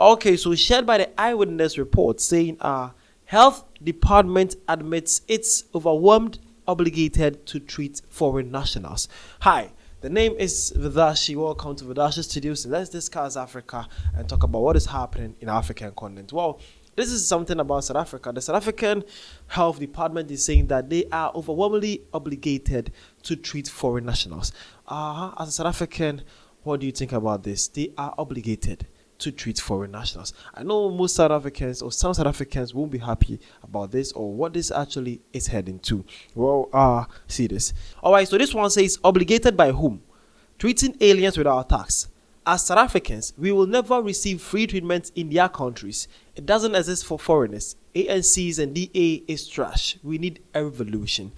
Okay, so shared by the eyewitness report saying health department admits it's overwhelmed, obligated to treat foreign nationals. Hi, the name is Vidashi. Welcome to Vidashi Studios. Let's discuss Africa and talk about what is happening in African continent. Well, this is something about South Africa. The South African Health Department is saying that they are overwhelmingly obligated to treat foreign nationals. As a South African, what do you think about this? They are obligated to treat foreign nationals. I know most South Africans or some South Africans won't be happy about this or what this actually is heading to. Well, see this. Alright, so this one says obligated by whom? Treating aliens without tax. As South Africans, we will never receive free treatment in their countries. It doesn't exist for foreigners. ANCs and DA is trash. We need a revolution.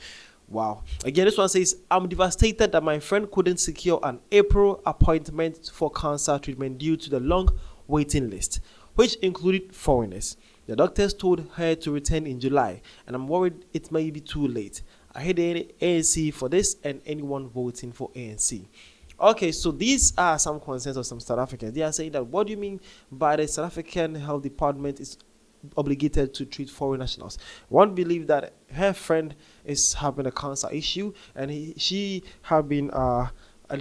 Wow. Again, this one says, I'm devastated that my friend couldn't secure an April appointment for cancer treatment due to the long waiting list, which included foreigners. The doctors told her to return in July, and I'm worried it may be too late. I hate the ANC for this and anyone voting for ANC. Okay, so these are some concerns of some South Africans. They are saying that what do you mean by the South African Health Department is obligated to treat foreign nationals? One believe that her friend is having a cancer issue and she have been on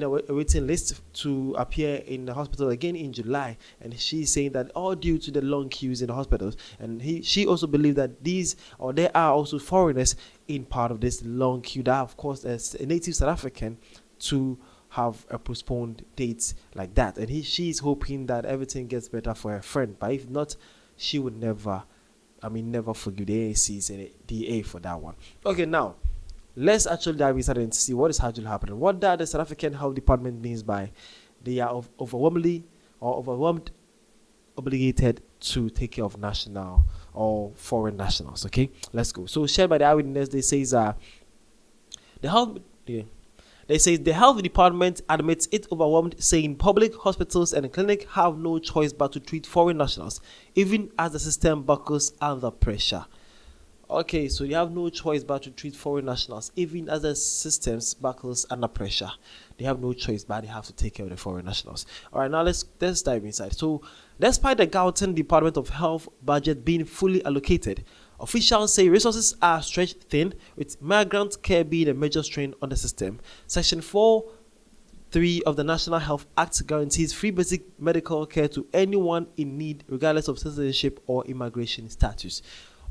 a waiting list to appear in the hospital again in July, and she's saying that all due to the long queues in the hospitals, and she also believed that there are also foreigners in part of this long queue that of course as a native South African to have a postponed dates like that, and she's hoping that everything gets better for her friend, but if not, she would never forgive the AACs and the DA for that one. Okay, now let's actually dive inside and see what is actually happening. What that the South African Health Department means by they are overwhelmed obligated to take care of national or foreign nationals. Okay, let's go. So shared by the eyewitness, they says the health department admits it's overwhelmed, saying public hospitals and clinics have no choice but to treat foreign nationals, even as the system buckles under pressure. Okay, so you have no choice but to treat foreign nationals, even as the systems buckles under pressure. They have no choice but they have to take care of the foreign nationals. All right, now let's dive inside. So, despite the Gauteng Department of Health budget being fully allocated, officials say resources are stretched thin, with migrant care being a major strain on the system. Section 4(3) of the National Health Act guarantees free basic medical care to anyone in need, regardless of citizenship or immigration status.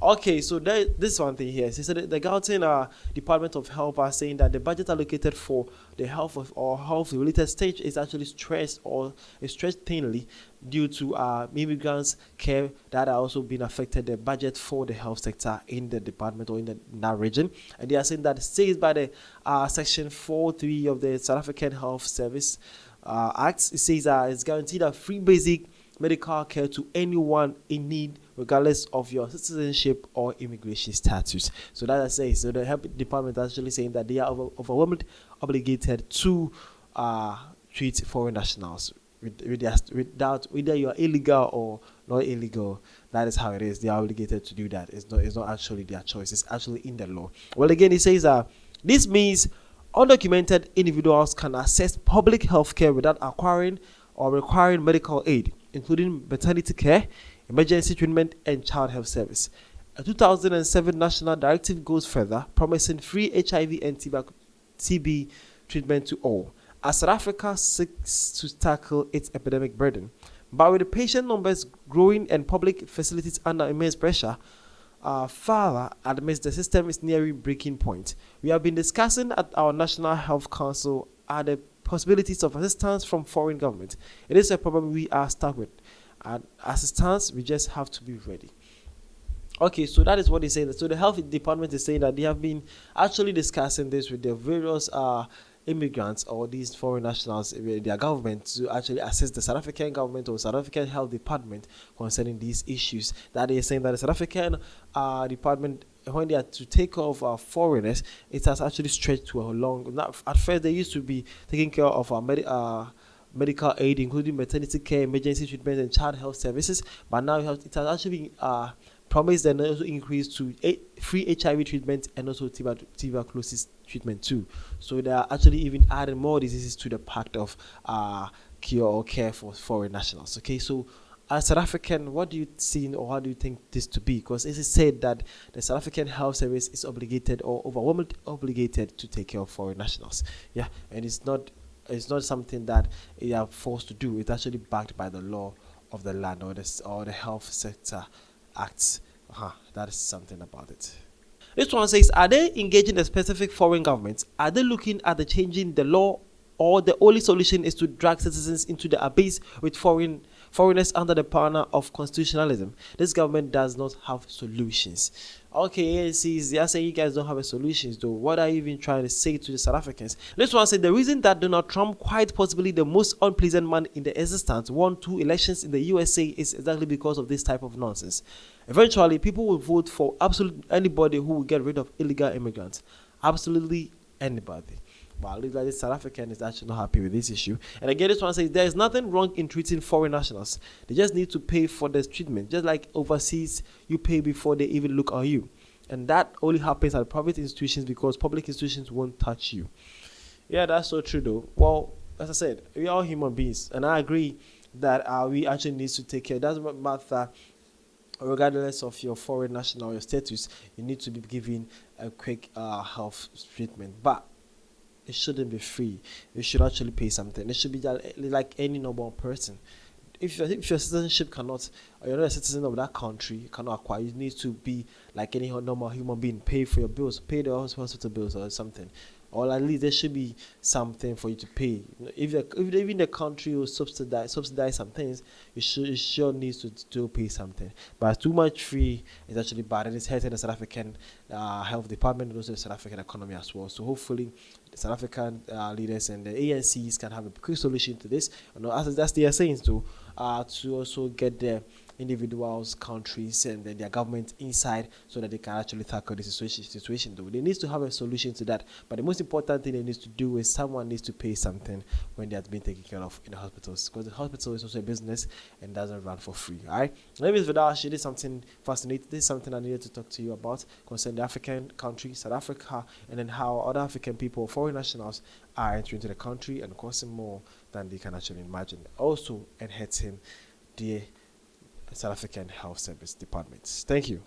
Okay, so this one thing here. So the Gauteng Department of Health are saying that the budget allocated for the health of or health-related stage is actually stretched thinly due to immigrants' care that are also being affected the budget for the health sector in the department or in that region. And they are saying that it stays by the Section 4(3) of the South African Health Service Act. It says it's guaranteed a free basic medical care to anyone in need, regardless of your citizenship or immigration status. So that I say, so the health department is actually saying that they are overwhelmed, obligated to treat foreign nationals without whether you are illegal or not illegal. That is how it is. They are obligated to do that. It's not actually their choice. It's actually in the law. Well, again, it says this means undocumented individuals can access public health care without acquiring or requiring medical aid, including maternity care, emergency treatment, and child health service. A 2007 national directive goes further, promising free HIV and TB treatment to all, as South Africa seeks to tackle its epidemic burden. But with the patient numbers growing and public facilities under immense pressure, Father admits the system is nearing breaking point. We have been discussing at our National Health Council the possibilities of assistance from foreign government. It is a problem we are stuck with. And as it stands, we just have to be ready. Okay, so that is what they say. So the health department is saying that they have been actually discussing this with the various immigrants or these foreign nationals, their government, to actually assist the South African government or South African health department concerning these issues. That they are saying that the South African department, when they are to take off foreigners, it has actually stretched to a long. At first, they used to be taking care of medical aid, including maternity care, emergency treatment, and child health services. But now it has actually been promised and also increased to free HIV treatment and also tuberculosis treatment too. So they are actually even adding more diseases to the pact of cure or care for foreign nationals. Okay, so as South African, what do you see or how do you think this to be? Because it is said that the South African Health Service is obligated or overwhelmingly obligated to take care of foreign nationals. Yeah, and it's not something that they are forced to do. It's actually backed by the law of the land or the Health Sector Acts. That is something about it. This one says, are they engaging the specific foreign governments? Are they looking at the changing the law, or the only solution is to drag citizens into the abyss with foreigners under the banner of constitutionalism? This government does not have solutions. Okay, ANCs, they are saying you guys don't have a solutions though. What are you even trying to say to the South Africans? This one said the reason that Donald Trump, quite possibly the most unpleasant man in the existence, won 2 elections in the USA is exactly because of this type of nonsense. Eventually, people will vote for absolutely anybody who will get rid of illegal immigrants. Absolutely anybody. But it looks like the South African is actually not happy with this issue. And again, this one says there is nothing wrong in treating foreign nationals. They just need to pay for this treatment. Just like overseas, you pay before they even look at you. And that only happens at private institutions because public institutions won't touch you. Yeah, that's so true though. Well, as I said, we are all human beings. And I agree that we actually need to take care. It doesn't matter, regardless of your foreign national or your status, you need to be given a quick health treatment. But it shouldn't be free. You should actually pay something. It should be like any normal person. If your citizenship cannot, or you're not a citizen of that country, you cannot acquire. You need to be like any normal human being. Pay for your bills, pay the hospital bills or something, or at least there should be something for you to pay. If even the country will subsidize some things, you sure needs to still pay something. But too much free is actually bad, and it's hurting the South African health department and also the South African economy as well. So hopefully the South African leaders and the ANCs can have a quick solution to this. As they are saying to also get the individuals, countries, and then their government inside so that they can actually tackle the situation. Though they need to have a solution to that. But the most important thing they need to do is someone needs to pay something when they are being taken care of in the hospitals, because the hospital is also a business and doesn't run for free. All right. My name is Vidal. This is something fascinating. This is something I needed to talk to you about concerning the African country, South Africa, and then how other African people, foreign nationals, are entering into the country and causing more than they can actually imagine. Also, and hurting the South African Health Service Department. Thank you.